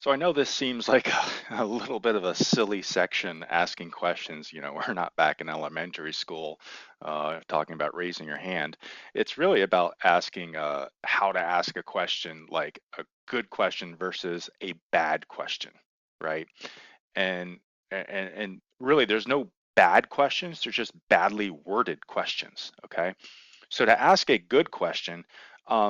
So I know this seems like a little bit of a silly section asking questions. We're not back in elementary school talking about raising your hand. It's really about asking how to ask a question, like a good question versus a bad question, right? And and really, there's no bad questions. There's just badly worded questions. Okay. So to ask a good question,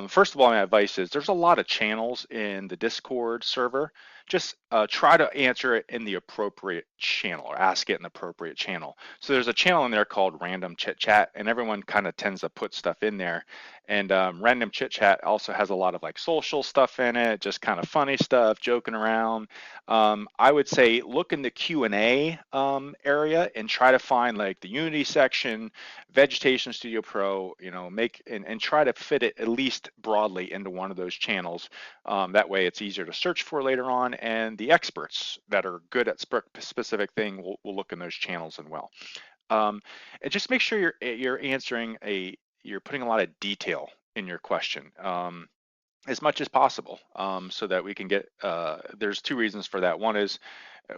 first of all, my advice is there's a lot of channels in the Discord server. Just try to answer it in the appropriate channel or ask it in the appropriate channel. So there's a channel in there called Random Chit Chat, and everyone kind of tends to put stuff in there. And Random Chit Chat also has a lot of like social stuff in it, just kind of funny stuff, joking around. I would say look in the Q&A area and try to find like the Unity section, Vegetation Studio Pro, make and try to fit it at least broadly into one of those channels. That way it's easier to search for later on, and the experts that are good at specific thing will look in those channels as well. And just make sure you're answering you're putting a lot of detail in your question. As much as possible, so that we can get, there's two reasons for that. One is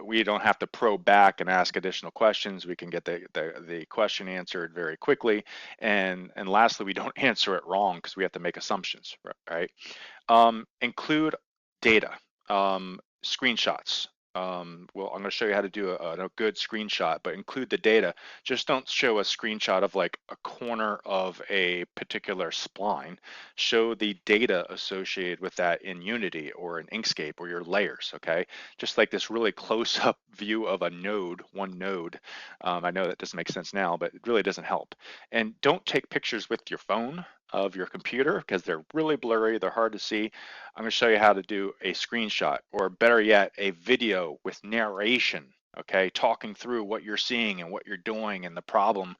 we don't have to probe back and ask additional questions. We can get the question answered very quickly. And lastly, we don't answer it wrong because we have to make assumptions, right? Include data, screenshots. Well, I'm going to show you how to do a good screenshot, but include the data. Just don't show a screenshot of like a corner of a particular spline. Show the data associated with that in Unity or in Inkscape or your layers, okay? Just like this really close-up view of a node, one node. I know that doesn't make sense now, but it really doesn't help. And don't take pictures with your phone of your computer because they're really blurry, they're hard to see. I'm going to show you how to do a screenshot, or better yet, a video with narration, okay, talking through what you're seeing and what you're doing and the problem.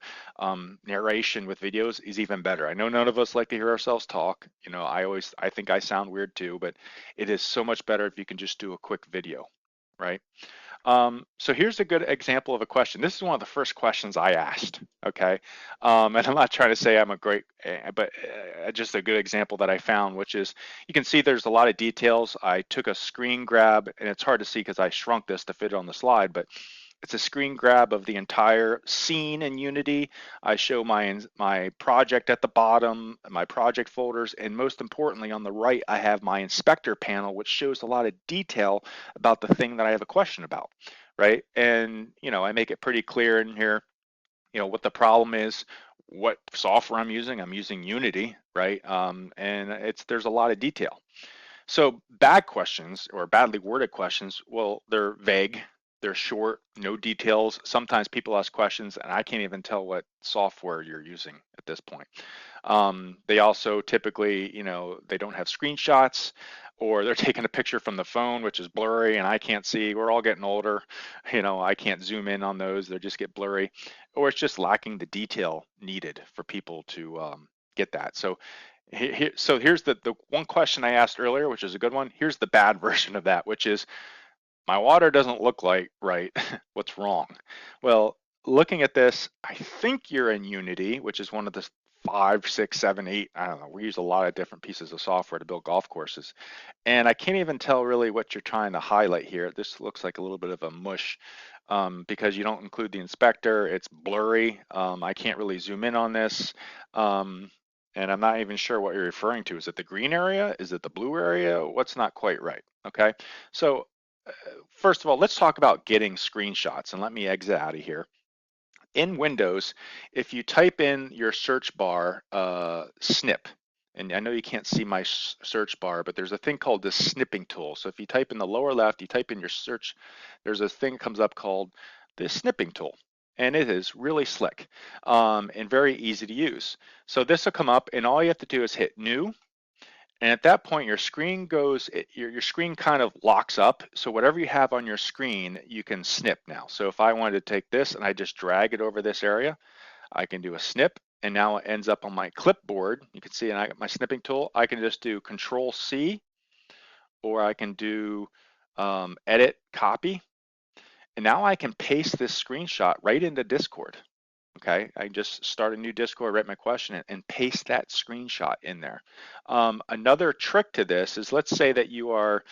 Narration with videos is even better. I know none of us like to hear ourselves talk. I think I sound weird too, but it is so much better if you can just do a quick video, right? So here's a good example of a question. This is one of the first questions I asked, okay? And I'm not trying to say I'm a great, but just a good example that I found, which is, you can see there's a lot of details. I took a screen grab, and it's hard to see because I shrunk this to fit it on the slide, but it's a screen grab of the entire scene in Unity. I show my project at the bottom, my project folders, and most importantly on the right, I have my inspector panel, which shows a lot of detail about the thing that I have a question about, right? And I make it pretty clear in here, what the problem is, what software I'm using. I'm using Unity, right? And there's a lot of detail. So bad questions or badly worded questions, well, they're vague, they're short, no details. Sometimes people ask questions and I can't even tell what software you're using at this point. They also typically, they don't have screenshots, or they're taking a picture from the phone, which is blurry and I can't see. We're all getting older. I can't zoom in on those. They just get blurry, or it's just lacking the detail needed for people to get that. So here's the one question I asked earlier, which is a good one. Here's the bad version of that, which is my water doesn't look like right. What's wrong? Well, looking at this, I think you're in Unity, which is one of the 5, 6, 7, 8. I don't know. We use a lot of different pieces of software to build golf courses. And I can't even tell really what you're trying to highlight here. This looks like a little bit of a mush because you don't include the inspector. It's blurry. I can't really zoom in on this. And I'm not even sure what you're referring to. Is it the green area? Is it the blue area? What's not quite right? Okay. So first of all, let's talk about getting screenshots, and let me exit out of here. In Windows, if you type in your search bar snip, and I know you can't see my search bar, but there's a thing called the snipping tool. So if you type in the lower left, you type in your search, there's a thing that comes up called the snipping tool. And it is really slick and very easy to use. So this will come up, and all you have to do is hit New. And at that point, your screen your screen kind of locks up. So whatever you have on your screen, you can snip now. So if I wanted to take this and I just drag it over this area, I can do a snip, and now it ends up on my clipboard. You can see, and I got my snipping tool. I can just do Control C, or I can do Edit, Copy. And now I can paste this screenshot right into Discord. Okay, I just start a new Discord, write my question, and paste that screenshot in there. Another trick to this is, let's say that you are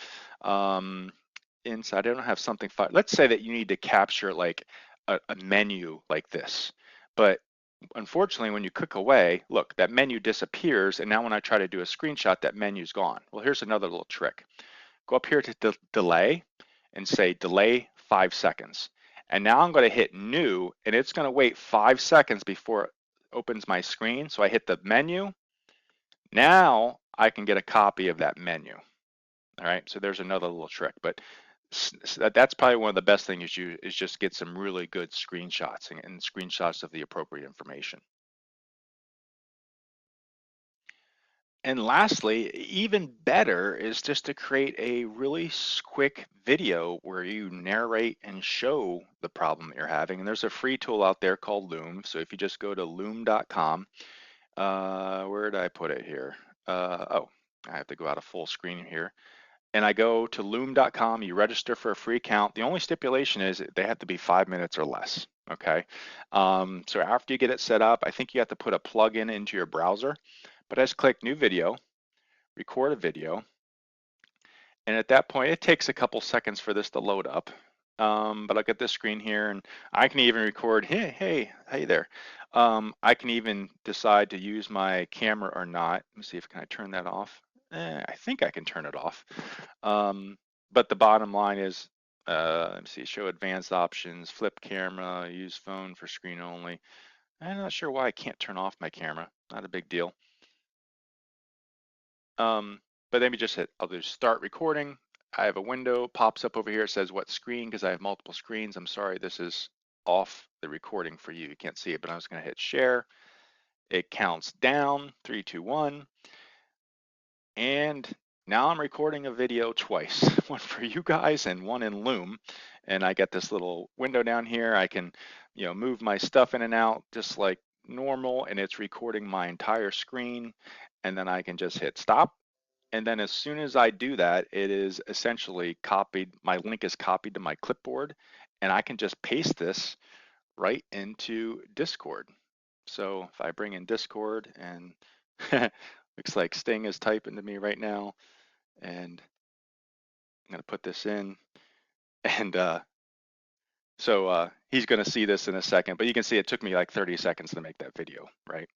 inside. I don't have something. Let's say that you need to capture like a menu like this, but unfortunately, when you click away, look, that menu disappears, and now when I try to do a screenshot, that menu's gone. Well, here's another little trick. Go up here to delay and say delay 5 seconds. And now I'm going to hit new, and it's going to wait 5 seconds before it opens my screen. So I hit the menu. Now I can get a copy of that menu. All right, so there's another little trick, but that's probably one of the best things is just get some really good screenshots and screenshots of the appropriate information. And lastly, even better is just to create a really quick video where you narrate and show the problem that you're having. And there's a free tool out there called Loom. So if you just go to loom.com, where did I put it here? Oh, I have to go out of full screen here. And I go to loom.com, you register for a free account. The only stipulation is they have to be 5 minutes or less, okay? So after you get it set up, I think you have to put a plugin into your browser, but I just click new video, record a video, and at that point, it takes a couple seconds for this to load up. But I'll get this screen here, and I can even record, hey there. I can even decide to use my camera or not. Let me see if can I turn that off. I think I can turn it off. But the bottom line is, let me see, show advanced options, flip camera, use phone for screen only. I'm not sure why I can't turn off my camera. Not a big deal. But let me just I'll do start recording. I have a window pops up over here. It says what screen, because I have multiple screens. I'm sorry, this is off the recording for you. You can't see it, but I'm just going to hit share. It counts down, 3, 2, 1. And now I'm recording a video twice, one for you guys and one in Loom. And I got this little window down here. I can, move my stuff in and out just like normal, and it's recording my entire screen. And then I can just hit stop. And then as soon as I do that, it is essentially copied. My link is copied to my clipboard, and I can just paste this right into Discord. So if I bring in Discord, and looks like Sting is typing to me right now, and I'm gonna put this in, and so he's gonna see this in a second, but you can see it took me like 30 seconds to make that video, right?